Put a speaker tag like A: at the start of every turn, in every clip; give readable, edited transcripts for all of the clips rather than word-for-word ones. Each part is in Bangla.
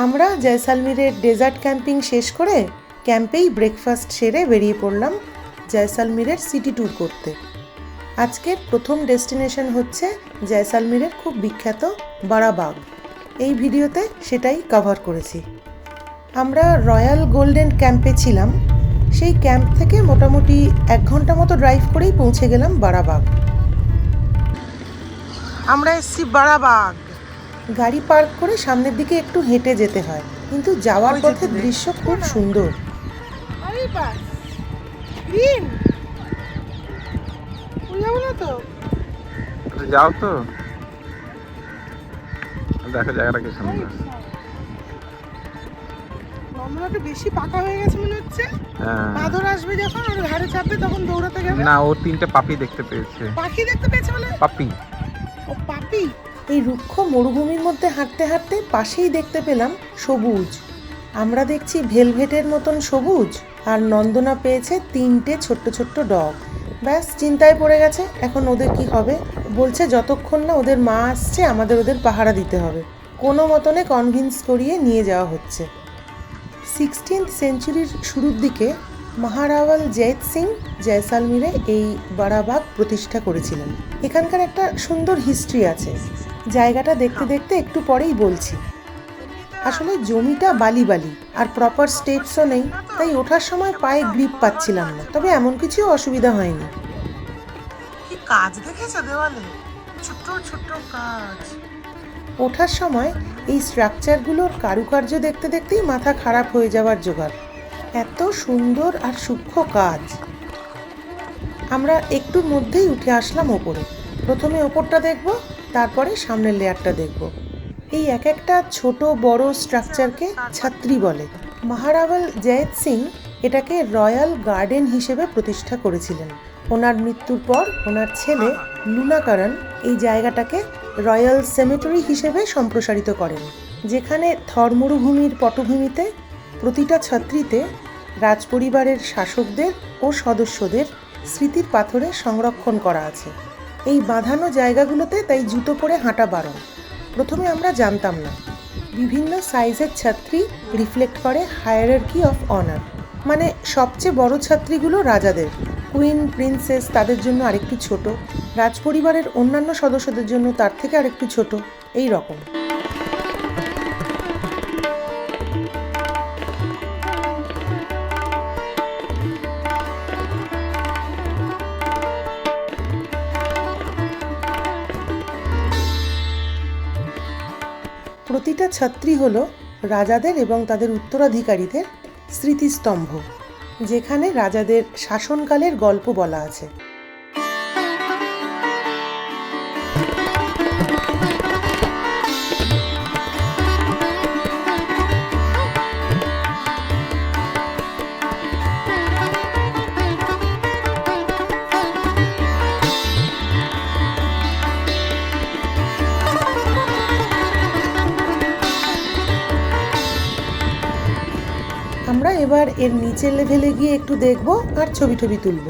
A: আমরা জয়সালমীরের ডেজার্ট ক্যাম্পিং শেষ করে ক্যাম্পেই ব্রেকফাস্ট সেরে বেরিয়ে পড়লাম জয়সালমীরের সিটি ট্যুর করতে। আজকের প্রথম ডেস্টিনেশন হচ্ছে জয়সালমীরের খুব বিখ্যাত বাড়াবাগ। এই ভিডিওতে সেটাই কভার করেছি। আমরা রয়্যাল গোল্ডেন ক্যাম্পে ছিলাম। সেই ক্যাম্প থেকে মোটামুটি 1 ঘন্টা মতো ড্রাইভ করেই পৌঁছে গেলাম বাড়াবাগ। আমরা এসেছি বাড়াবাগ। গাড়ি পার্ক করে সামনের দিকে একটু হেঁটে যেতে হয়, কিন্তু যাওয়ার পথে দৃশ্য খুব সুন্দর।
B: যাও তো, দেখো জায়গাটা কি সুন্দর।
A: মামলাটা বেশি পাকা হয়ে গেছে মনে হচ্ছে। বাদর আসবে যখন আর ধারে চাপবে তখন দৌড়াতে গেবে।
B: না, ও 3টে পাপি দেখতে পেয়েছে।
A: পাখি দেখতে পেয়েছে বলে?
B: পাপি।
A: ও পাপি। এই রুক্ষ মরুভূমির মধ্যে হাঁটতে হাঁটতে পাশেই দেখতে পেলাম সবুজ। আমরা দেখছি ভেলভেটের মতন সবুজ, আর নন্দনা পেয়েছে 3টে ছোট্ট ছোট্ট ডগ। ব্যাস চিন্তায় পড়ে গেছে এখন ওদের কি হবে। বলছে যতক্ষণ না ওদের মা আসছে আমাদের ওদের পাহারা দিতে হবে। কোনো মতনে কনভিন্স করিয়ে নিয়ে যাওয়া হচ্ছে। 16th সেঞ্চুরির শুরুর দিকে মহারাওয়াল জৈত সিং জয়সালমীরে এই বাড়াবাগ প্রতিষ্ঠা করেছিলেন। এখানকার একটা সুন্দর হিস্ট্রি আছে, জায়গাটা দেখতে দেখতে একটু পরেই বলছি। আসলে জমিটা বালি বালি আর প্রপার স্টেপসও নেই, তাই ওঠার সময় পায়ে গ্রিপ পাচ্ছিলাম না। তবে এমন কিছু অসুবিধা হয়নি। কি কাজ দেখেছো দেওয়ালে, ছোট্ট ছোট্ট কাজ। ওঠার সময় এই স্ট্রাকচারগুলোর কারুকার্য দেখতে দেখতেই মাথা খারাপ হয়ে যাওয়ার জোগাড়। এত সুন্দর আর সূক্ষ্ম কাজ। আমরা একটুর মধ্যেই উঠে আসলাম ওপরে। প্রথমে ওপরটা দেখব, তারপরে সামনের লেয়ারটা দেখব। এই এক একটা ছোট বড় স্ট্রাকচারকে ছাত্রী বলে। মহারাওয়াল জৈত সিং এটাকে রয়্যাল গার্ডেন হিসেবে প্রতিষ্ঠা করেছিলেন। ওনার মৃত্যুর পর ওনার ছেলে লুনাকারন এই জায়গাটাকে রয়্যাল সেমেটারি হিসেবে সম্প্রসারিত করেন, যেখানে থর মরুভূমির পটভূমিতে প্রতিটা ছাত্রীতে রাজপরিবারের শাসকদের ও সদস্যদের স্মৃতির পাথরে সংরক্ষণ করা আছে। এই বাঁধানো জায়গাগুলোতে তাই জুতো পরে হাঁটা বারণ। প্রথমে আমরা জানতাম না। বিভিন্ন সাইজের ছাত্রী রিফ্লেক্ট করে হায়ারার্কি অফ অনার, মানে সবচেয়ে বড় ছাত্রীগুলো রাজাদের, কুইন প্রিন্সেস তাদের জন্য আরেকটু ছোট, রাজপরিবারের অন্যান্য সদস্যদের জন্য তার থেকে আরেকটু ছোট, এই রকম। প্রতিটা ছাত্রী হলো রাজাদের এবং তাদের উত্তরাধিকারীদের স্মৃতিস্তম্ভ, যেখানে রাজাদের শাসনকালের গল্প বলা আছে। আমরা এবার এর নিচের লেভেলে গিয়ে একটু দেখব আর ছবি টবি তুলব।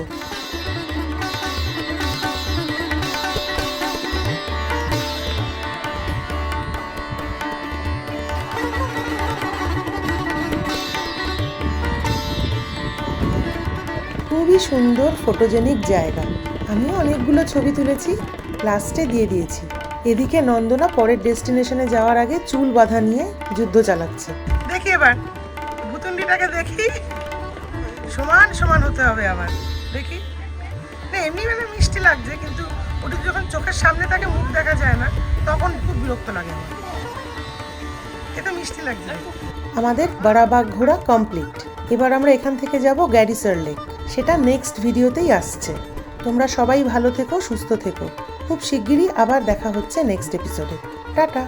A: খুবই সুন্দর ফটোজেনিক জায়গা। আমিও অনেকগুলো ছবি তুলেছি, লাস্টে দিয়ে দিয়েছি। এদিকে নন্দনা পরের ডেস্টিনেশনে যাওয়ার আগে চুল বাঁধা নিয়ে যুদ্ধ চালাচ্ছে। দেখি এবার ভুতুন্ডিটাকে দেখি, সমান সমান হতে হবে আবার। দেখি না, এমনি মানে মিষ্টি লাগছে, কিন্তু ওটা যখন চোখের সামনে থাকে মুখ দেখা যায় না, তখন খুব বিরক্ত লাগে আমার। এটা মিষ্টি লাগছে। আমাদের বাড়াবাগ ঘোরা কমপ্লিট। এবার আমরা এখান থেকে যাব গ্যারিসার লেক। সেটা নেক্সট ভিডিওতেই আসছে। তোমরা সবাই ভালো থেকো, সুস্থ থেকো। খুব শিগগিরই আবার দেখা হচ্ছে নেক্সট এপিসোডে। টাটা।